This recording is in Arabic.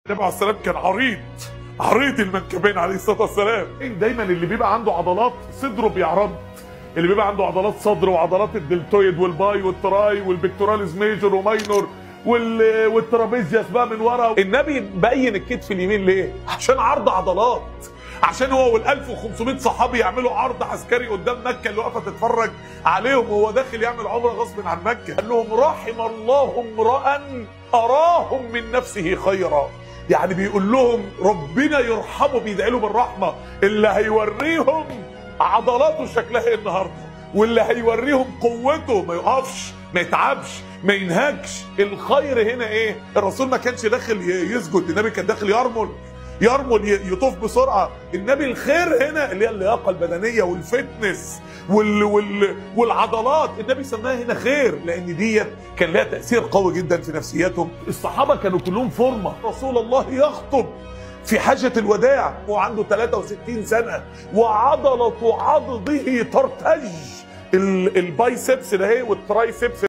النبي عليه السلام كان عريض المنكبين عليه الصلاه والسلام. دايما اللي بيبقى عنده عضلات صدره بيعرض، اللي بيبقى عنده عضلات صدر وعضلات الدلتويد والباي والتراي والبكتوراليز ميجور وماينور والترابيزياس بقى من ورا. النبي بين الكتف اليمين ليه؟ عشان عرض عضلات، عشان هو وال1500 صحابي يعملوا عرض عسكري قدام مكه اللي واقفه تتفرج عليهم وهو داخل يعمل عمره غصب عن مكه. قال لهم رحم الله امرأ اراهم من نفسه خيرا، يعني بيقول لهم ربنا يرحمه، بيدعي له بالرحمه اللي هيوريهم عضلاته شكلها ايه النهارده، واللي هيوريهم قوته ما يقفش ما يتعبش ما ينهكش. الخير هنا ايه؟ الرسول ما كانش داخل يسجد، النبي كان داخل يرمل يطوف بسرعه. النبي الخير هنا اللي هي اللياقه البدنيه والفتنس والعضلات، النبي سماها هنا خير لان ديت كان لها تاثير قوي جدا في نفسياتهم. الصحابه كانوا كلهم فورمه. رسول الله يخطب في حجة الوداع وعنده 63 سنة وعضلة عضده ترتج، البايسبس ده والترايسبس